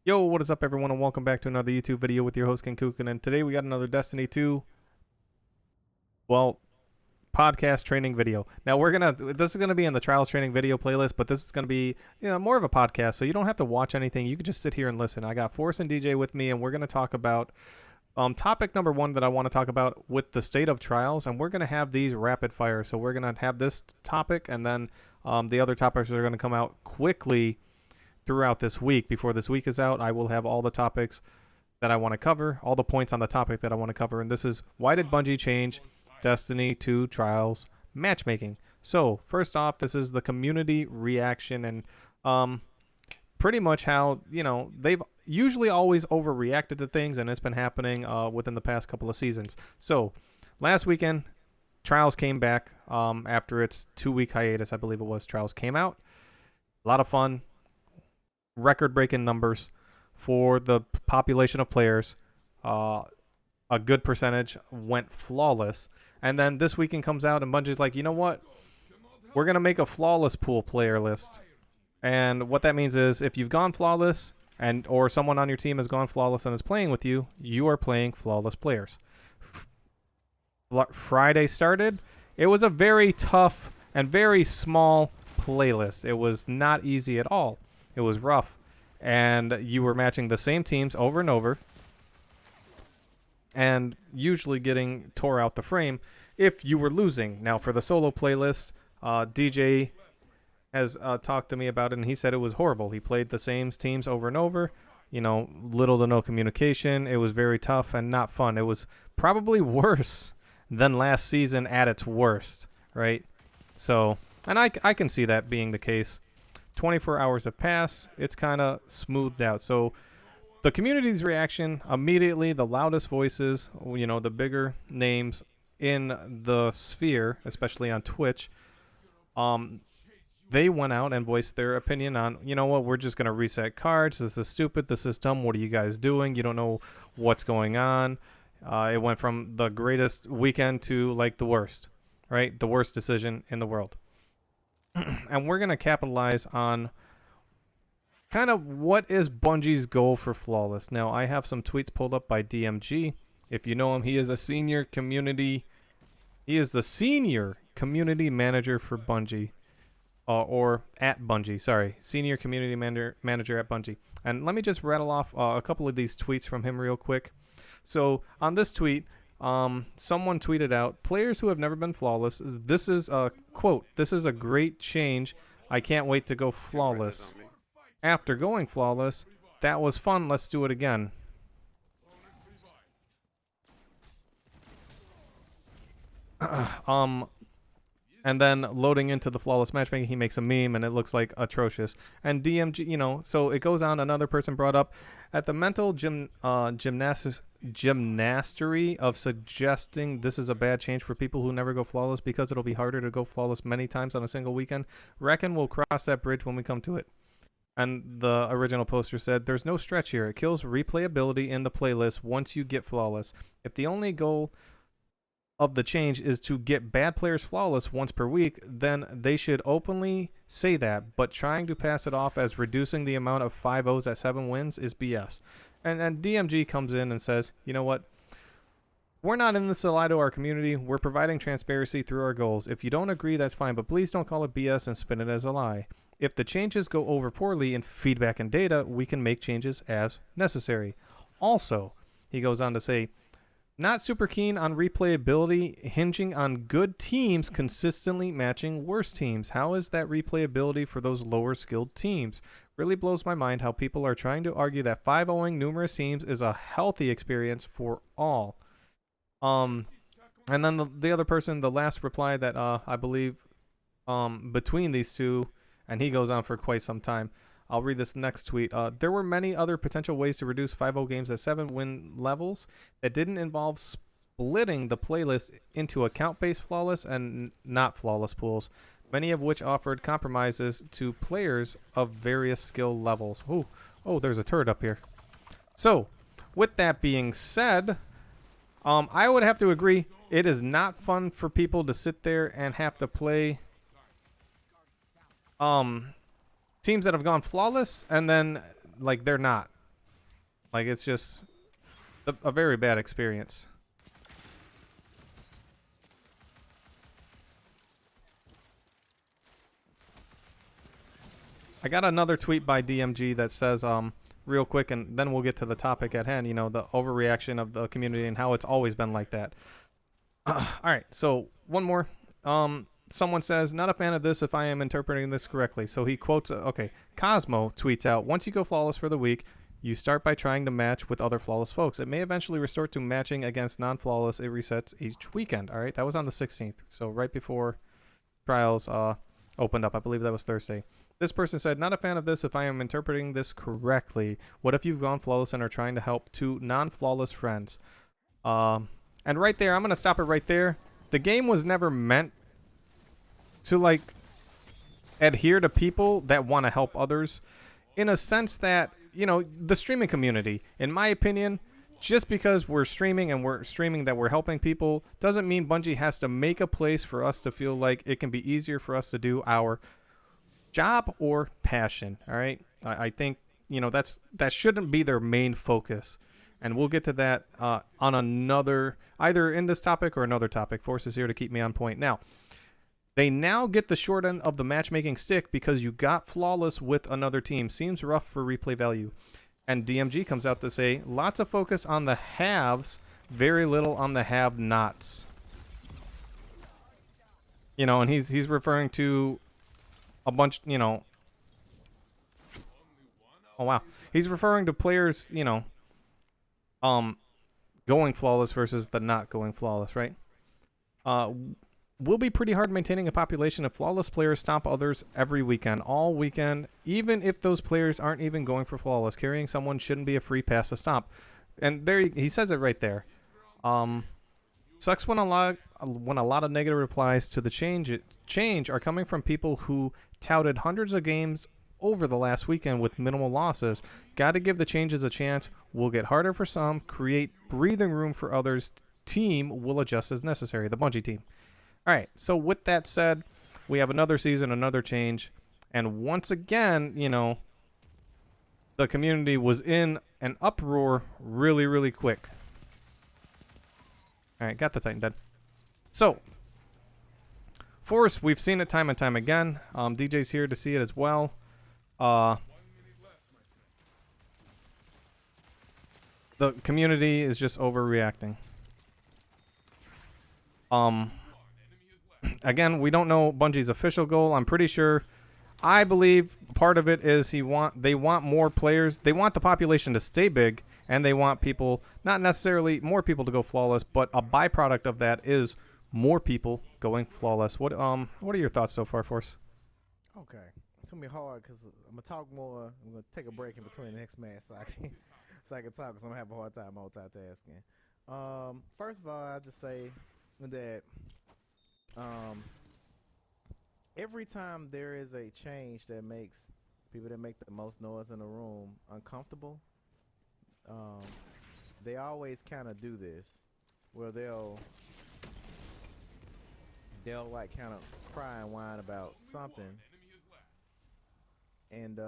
Yo, what is up, everyone, and welcome back to another YouTube video with your host, King Kukin. And today we got another Destiny 2, well, podcast training video. Now, this is gonna be in the Trials training video playlist, but this is gonna be, more of a podcast, so you don't have to watch anything. You can just sit here and listen. I got Force and DJ with me, and we're gonna talk about topic number one that I want to talk about with the state of Trials, and we're gonna have these rapid fire. So we're gonna have this topic, and then the other topics are gonna come out quickly throughout this week. Before this week is out, I will have all the topics that I want to cover, all the points on the topic that I want to cover. And this is, why did Bungie change Destiny 2 Trials matchmaking? So first off, this is the community reaction, and pretty much how, they've usually always overreacted to things, and it's been happening within the past couple of seasons. So last weekend, Trials came back after its 2-week hiatus, I believe it was. Trials came out. A lot of fun. Record-breaking numbers for the population of players. A good percentage went flawless. And then this weekend comes out and Bungie's like, you know what? We're going to make a flawless pool player list. And what that means is if you've gone flawless or someone on your team has gone flawless and is playing with you, you are playing flawless players. Friday started. It was a very tough and very small playlist. It was not easy at all. It was rough, and you were matching the same teams over and over, and usually getting tore out the frame if you were losing. Now, for the solo playlist, DJ has talked to me about it, and he said it was horrible. He played the same teams over and over, little to no communication. It was very tough and not fun. It was probably worse than last season at its worst, right? So, and I can see that being the case. 24 hours have passed. It's kind of smoothed out. So the community's reaction immediately, the loudest voices, the bigger names in the sphere, especially on Twitch, they went out and voiced their opinion on, what, we're just going to reset cards. This is stupid. This is dumb. What are you guys doing? You don't know what's going on. It went from the greatest weekend to like the worst, right? The worst decision in the world. And we're going to capitalize on kind of what is Bungie's goal for Flawless. Now, I have some tweets pulled up by DMG. If you know him, he is the senior community manager for Bungie. Or at Bungie, sorry. Senior community manager at Bungie. And let me just rattle off a couple of these tweets from him real quick. So, on this tweet, someone tweeted out, players who have never been flawless, this is a quote, this is a great change. I can't wait to go flawless. After going flawless, that was fun. Let's do it again. And then loading into the flawless matchmaking, he makes a meme and it looks like atrocious. And DMG, so it goes on. Another person brought up at the mental gymnastery of suggesting this is a bad change for people who never go flawless because it'll be harder to go flawless many times on a single weekend. Reckon we'll cross that bridge when we come to it. And the original poster said, there's no stretch here. It kills replayability in the playlist once you get flawless. If the only goal of the change is to get bad players flawless once per week, then they should openly say that, but trying to pass it off as reducing the amount of 5-0s at 7 wins is BS. And DMG comes in and says, you know what? We're not in this to lie to our community. We're providing transparency through our goals. If you don't agree, that's fine, but please don't call it BS and spin it as a lie. If the changes go over poorly in feedback and data, we can make changes as necessary. Also, he goes on to say, not super keen on replayability hinging on good teams consistently matching worse teams. How is that replayability for those lower skilled teams? Really blows my mind how people are trying to argue that 5-0ing numerous teams is a healthy experience for all. And then the other person, the last reply that I believe between these two, and he goes on for quite some time. I'll read this next tweet. There were many other potential ways to reduce 5-0 games at 7 win levels that didn't involve splitting the playlist into account-based flawless and not flawless pools, many of which offered compromises to players of various skill levels. Oh, there's a turret up here. So, with that being said, I would have to agree, it is not fun for people to sit there and have to play teams that have gone flawless and then like they're not. Like, it's just a very bad experience. I got another tweet by DMG that says, real quick, and then we'll get to the topic at hand, you know, the overreaction of the community and how it's always been like that. All right, so one more. Someone says, not a fan of this if I am interpreting this correctly. So he quotes, okay, Cosmo tweets out, once you go flawless for the week, you start by trying to match with other flawless folks. It may eventually restore to matching against non-flawless. It resets each weekend. All right, that was on the 16th. So right before trials opened up. I believe that was Thursday. This person said, not a fan of this if I am interpreting this correctly. What if you've gone flawless and are trying to help two non-flawless friends? And right there, I'm going to stop it right there. The game was never meant to, like, adhere to people that want to help others, in a sense that, you know, the streaming community, in my opinion, just because we're streaming and we're streaming that we're helping people doesn't mean Bungie has to make a place for us to feel like it can be easier for us to do our job or passion. All right, I think, you know, that shouldn't be their main focus, and we'll get to that on another, either in this topic or another topic. Force is here to keep me on point. Now, they now get the short end of the matchmaking stick because you got flawless with another team. Seems rough for replay value. And DMG comes out to say, lots of focus on the haves, very little on the have-nots. You know, and he's referring to a bunch, you know. Oh, wow. He's referring to players, you know, going flawless versus the not going flawless, right? Will be pretty hard maintaining a population of flawless players stomp others every weekend, all weekend, even if those players aren't even going for flawless. Carrying someone shouldn't be a free pass to stomp. And there he says it right there. Sucks when a lot of negative replies to the change are coming from people who touted hundreds of games over the last weekend with minimal losses. Got to give the changes a chance. Will get harder for some, create breathing room for others. Team will adjust as necessary. The Bungie team. All right, so with that said, we have another season, another change, and once again, you know, the community was in an uproar really, really quick. All right, got the Titan dead. So, Force, we've seen it time and time again. DJ's here to see it as well. The community is just overreacting. Again, we don't know Bungie's official goal. I'm pretty sure, I believe part of it is they want more players. They want the population to stay big, and they want people, not necessarily more people to go flawless, but a byproduct of that is more people going flawless. What are your thoughts so far, Force? Okay. It's gonna be hard because I'm gonna talk more. I'm gonna take a break in between the next match so I can talk because I'm gonna have a hard time multitasking. First of all, I just say that every time there is a change that makes people that make the most noise in the room uncomfortable, they always kind of do this, where they'll like kind of cry and whine about something, and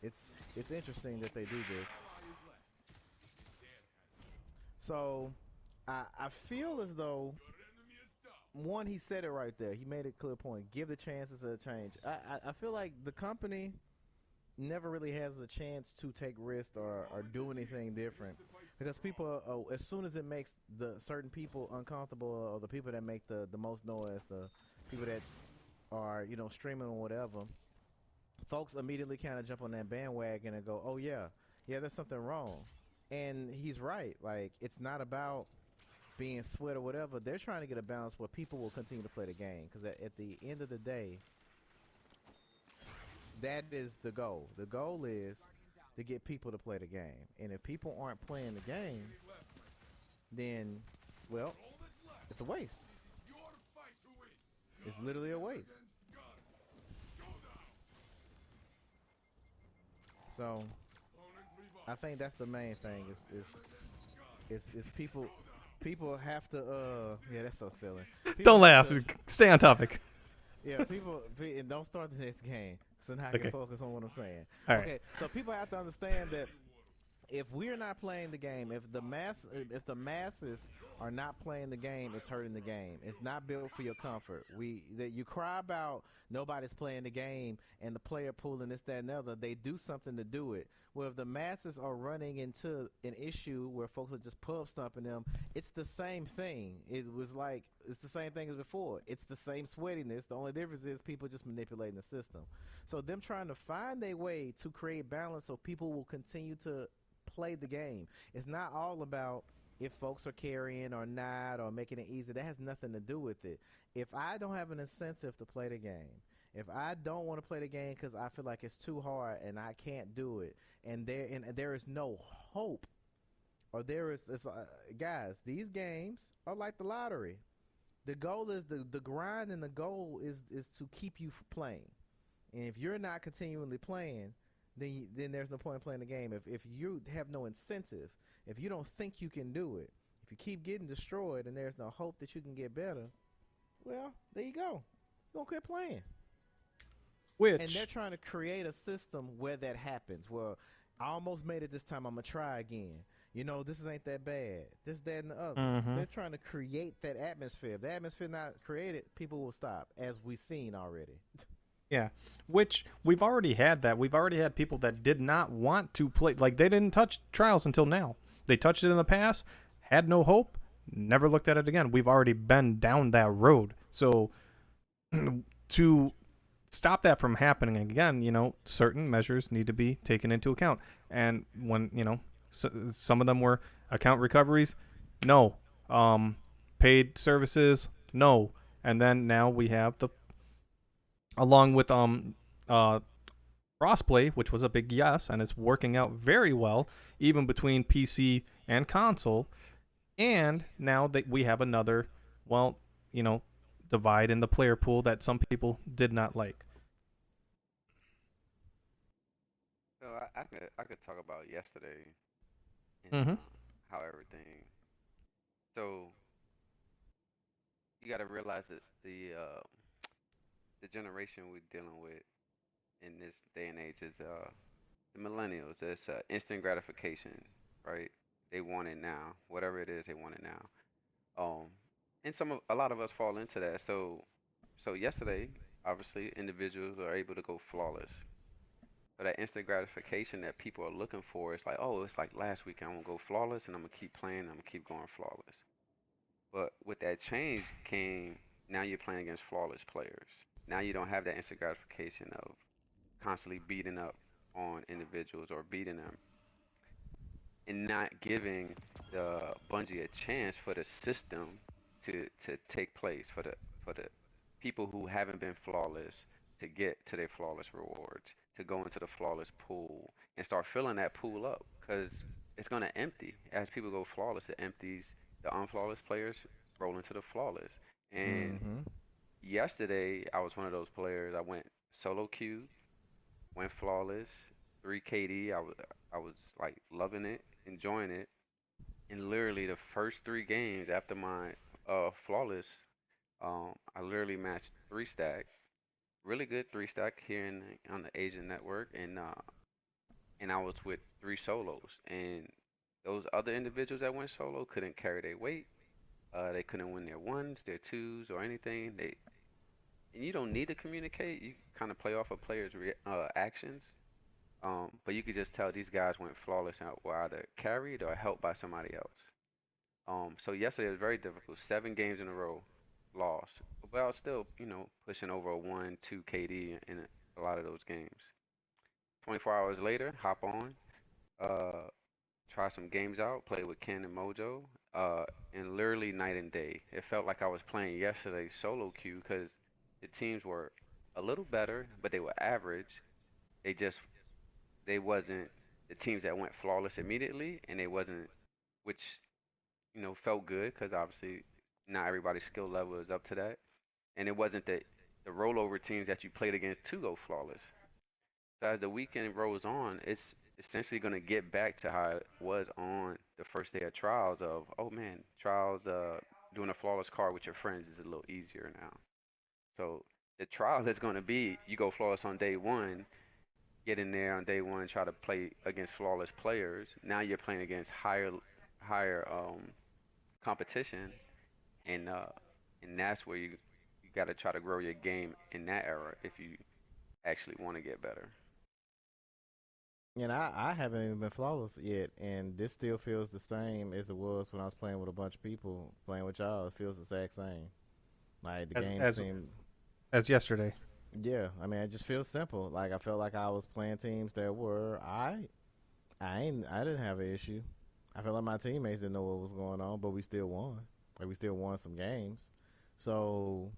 it's interesting that they do this. So I feel as though, one, he said it right there. He made a clear point. Give the chances of change. I feel like the company never really has a chance to take risks or do anything different, because people, as soon as it makes the certain people uncomfortable, or the people that make the most noise, the people that are, you know, streaming or whatever, folks immediately kind of jump on that bandwagon and go, oh yeah, there's something wrong. And he's right. Like, it's not about being sweat or whatever. They're trying to get a balance where people will continue to play the game, because at the end of the day, that is the goal. The goal is to get people to play the game. And if people aren't playing the game, then, well, it's a waste. It's literally a waste. So I think that's the main thing. Is people have to yeah, that's so silly. People Don't laugh. to, Stay on topic. yeah, and don't start the next game. So now I can Okay. focus on what I'm saying. All right. Okay, so people have to understand that if we're not playing the game, if the masses are not playing the game, it's hurting the game. It's not built for your comfort. We that you cry about nobody's playing the game and the player pool and this, that, and the other. They do something to do it. Well, if the masses are running into an issue where folks are just pub stomping them, it's the same thing. It's the same thing as before. It's the same sweatiness. The only difference is people just manipulating the system. So them trying to find a way to create balance so people will continue to play the game. It's not all about if folks are carrying or not or making it easy. That has nothing to do with it. If I don't have an incentive to play the game, if I don't want to play the game because I feel like it's too hard and I can't do it, and there is no hope, or there is this, guys, these games are like the lottery. The goal is the grind, and the goal is to keep you playing. And if you're not continually playing, then there's no point in playing the game. If you have no incentive, if you don't think you can do it, if you keep getting destroyed and there's no hope that you can get better, well, there you go. You're gonna quit playing. And they're Which, trying to create a system where that happens. Well, I almost made it this time. I'm gonna try again. This ain't that bad. This, that, and the other. mm-hmm, They're trying to create that atmosphere. If the atmosphere not created, people will stop, as we've seen already. yeah, which we've already had that. We've already had people that did not want to play. Like they didn't touch trials until now. They touched it in the past, had no hope, never looked at it again. We've already been down that road. So to stop that from happening again, certain measures need to be taken into account. And when, some of them were account recoveries, no. Paid services, no. And then now we have along with uh, crossplay, which was a big yes, and it's working out very well, even between PC and console. And now that we have another, well, you know, divide in the player pool that some people did not like. So I could talk about yesterday and Mm-hmm. how everything. So you got to realize that the generation we're dealing with in this day and age is the millennials. It's instant gratification, right? They want it now. Whatever it is, they want it now. Um, and a lot of us fall into that. So yesterday, obviously, individuals are able to go flawless. So that instant gratification that people are looking for is like, oh, it's like last week I'm gonna go flawless and I'm gonna keep playing, I'm gonna keep going flawless. But with that change came now you're playing against flawless players. Now you don't have that instant gratification of constantly beating up on individuals or beating them and not giving the Bungie a chance for the system to take place for the people who haven't been flawless to get to their flawless rewards, to go into the flawless pool and start filling that pool up because it's gonna empty as people go flawless. It empties the unflawless players roll into the flawless. And Mm-hmm. yesterday I was one of those players. I went solo queue, went flawless, 3 KD. I was like loving it, enjoying it. And literally the first 3 games after my flawless, I literally matched 3 stack, really good 3 stack here on the Asian network, and I was with 3 solos. And those other individuals that went solo couldn't carry their weight. They couldn't win their ones, their twos, or anything. And you don't need to communicate. You kind of play off a player's actions. But you could just tell these guys went flawless and were either carried or helped by somebody else. So yesterday was very difficult. 7 games in a row, lost. But I was still, pushing over a 1, 2 KD in a lot of those games. 24 hours later, hop on, uh, try some games out, play with Ken and Mojo, uh, and literally night and day. It felt like I was playing yesterday's solo queue because the teams were a little better, but they were average. They just they wasn't the teams that went flawless immediately, and they wasn't, which felt good because obviously not everybody's skill level is up to that, and it wasn't the rollover teams that you played against to go flawless. So as the weekend rolls on, it's essentially going to get back to how it was on the first day of trials. Of oh man, trials doing a flawless card with your friends is a little easier now. So the trial is going to be you go flawless on day one, get in there on day one and try to play against flawless players. Now you're playing against higher competition, and uh, and that's where you got to try to grow your game in that era if you actually want to get better. And I haven't even been flawless yet, and this still feels the same as it was when I was playing with a bunch of people playing with y'all. It feels the exact same. Like the as game as seemed, as yesterday. yeah. I mean, it just feels simple. Like I felt like I was playing teams that were I didn't have an issue. I felt like my teammates didn't know what was going on, but we still won. Like we still won some games. So,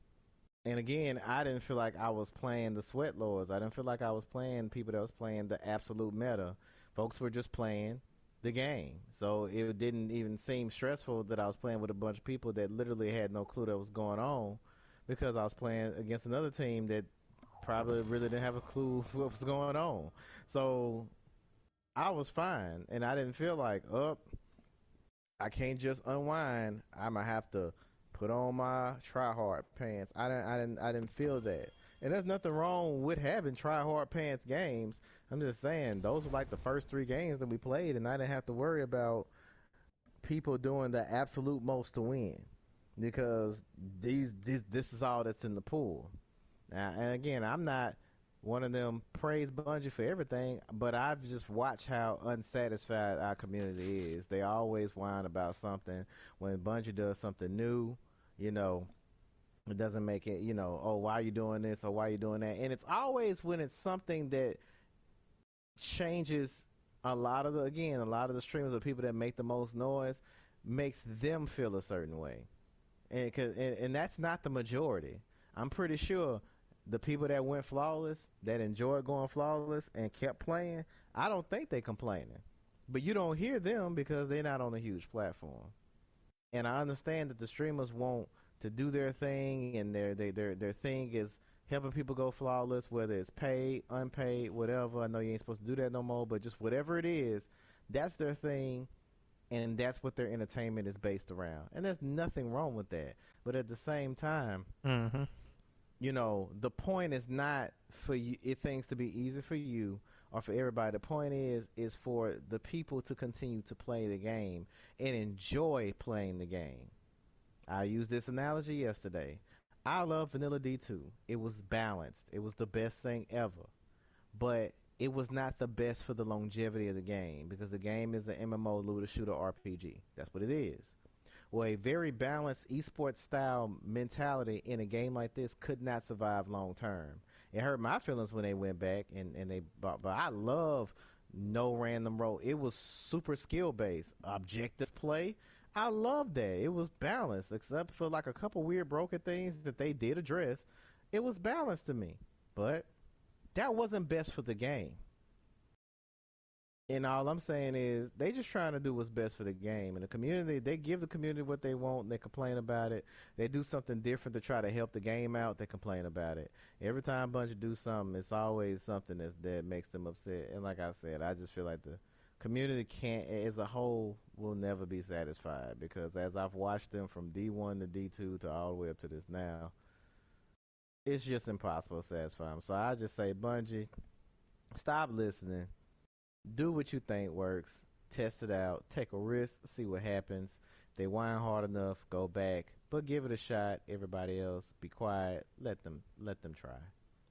and again, I didn't feel like I was playing the sweat lords. I didn't feel like I was playing people that was playing the absolute meta. Folks were just playing the game. So it didn't even seem stressful that I was playing with a bunch of people that literally had no clue that was going on because I was playing against another team that probably really didn't have a clue what was going on. So I was fine, and I didn't feel like, up. I can't just unwind. I'ma have to put on my try hard pants. I didn't feel that. And there's nothing wrong with having try hard pants games. I'm just saying those were like the first three games that we played, and I didn't have to worry about people doing the absolute most to win because this is all that's in the pool. Now, and again, I'm not one of them praise Bungie for everything, but I've just watched how unsatisfied our community is. They always whine about something when Bungie does something new. You know, it doesn't make it. Oh, why are you doing this or why are you doing that? And it's always when it's something that changes a lot of the streamers, the people that make the most noise, makes them feel a certain way, and that's not the majority. I'm pretty sure the people that went flawless, that enjoyed going flawless and kept playing, I don't think they complaining. But you don't hear them because they're not on a huge platform. And I understand that the streamers want to do their thing, and their thing is helping people go flawless, whether it's paid, unpaid, whatever. I know you ain't supposed to do that no more, but just whatever it is, that's their thing, and that's what their entertainment is based around. And there's nothing wrong with that. But at the same time, Mm-hmm. the point is not for you things to be easy for you or for everybody. The point is for the people to continue to play the game and enjoy playing the game. I used this analogy yesterday. I love Vanilla D2. It was balanced. It was the best thing ever. But it was not the best for the longevity of the game because the game is an MMO looter shooter RPG. That's what it is. Well, a very balanced esports style mentality in a game like this could not survive long term. It hurt my feelings when they went back and they but I love no random role. It was super skill based, objective play. I love that. It was balanced, except for like a couple weird broken things that they did address. It was balanced to me, but that wasn't best for the game. And all I'm saying is they just trying to do what's best for the game. And the community, they give the community what they want and they complain about it. They do something different to try to help the game out, they complain about it. Every time Bungie do something, it's always something that makes them upset. And like I said, I just feel like the community can't, as a whole, will never be satisfied because as I've watched them from D1 to D2 to all the way up to this now, it's just impossible to satisfy them. So I just say, Bungie, stop listening, do what you think works, test it out, take a risk, see what happens. If they whine hard enough, go back, but give it a shot. Everybody else, be quiet. Let them try.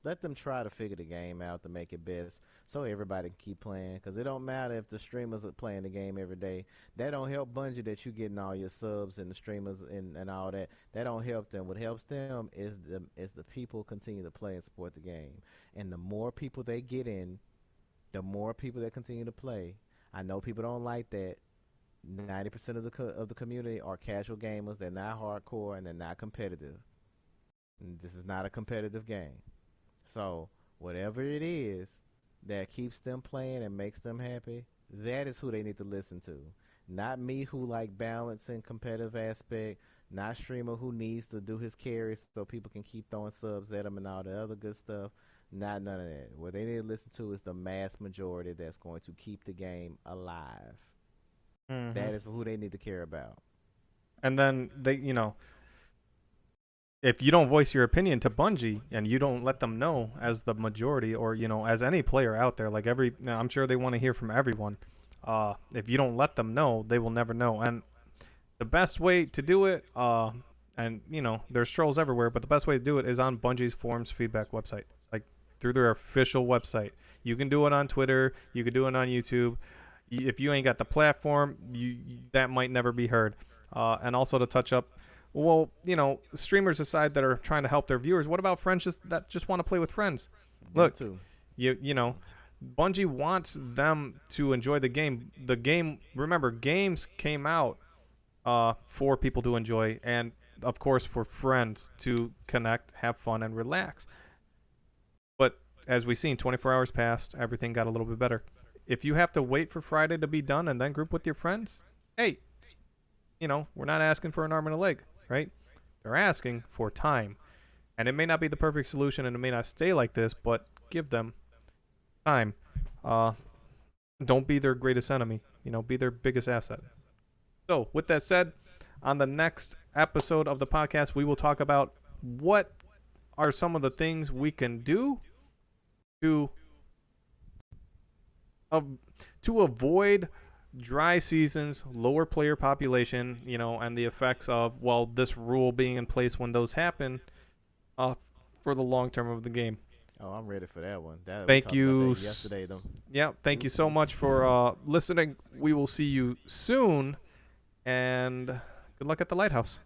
Let them try to figure the game out to make it best, so everybody can keep playing. Cause it don't matter if the streamers are playing the game every day. That don't help Bungie that you getting all your subs and the streamers and all that. That don't help them. What helps them is the people continue to play and support the game. And the more people they get in, the more people that continue to play. I know people don't like that. 90% of the community are casual gamers. They're not hardcore and they're not competitive. And this is not a competitive game. So whatever it is that keeps them playing and makes them happy, that is who they need to listen to. Not me who like balance and competitive aspect. Not streamer who needs to do his carries so people can keep throwing subs at him and all the other good stuff. Not none of that. What they need to listen to is the mass majority that's going to keep the game alive. Mm-hmm. That is who they need to care about. And then they, if you don't voice your opinion to Bungie and you don't let them know as the majority, or as any player out there, like I'm sure they want to hear from everyone. If you don't let them know, they will never know. And the best way to do it, and there's trolls everywhere, but the best way to do it is on Bungie's forums feedback website, like through their official website. You can do it on Twitter, you can do it on YouTube. If you ain't got the platform, that might never be heard. And also to touch up, well, streamers aside that are trying to help their viewers, what about friends that just want to play with friends? Look, too. Bungie wants them to enjoy the game. The game, remember, games came out for people to enjoy, and of course for friends to connect, have fun, and relax. But as we've seen, 24 hours passed, everything got a little bit better. If you have to wait for Friday to be done and then group with your friends, hey, we're not asking for an arm and a leg, right? They're asking for time. And it may not be the perfect solution and it may not stay like this, but give them time. Don't be their greatest enemy. Be their biggest asset. So, with that said, on the next episode of the podcast, we will talk about what are some of the things we can do to avoid dry seasons, lower player population, and the effects of, this rule being in place when those happen for the long term of the game. Oh, I'm ready for that one. Thank you. Yesterday, though. Yeah, thank you so much for listening. We will see you soon, and good luck at the lighthouse.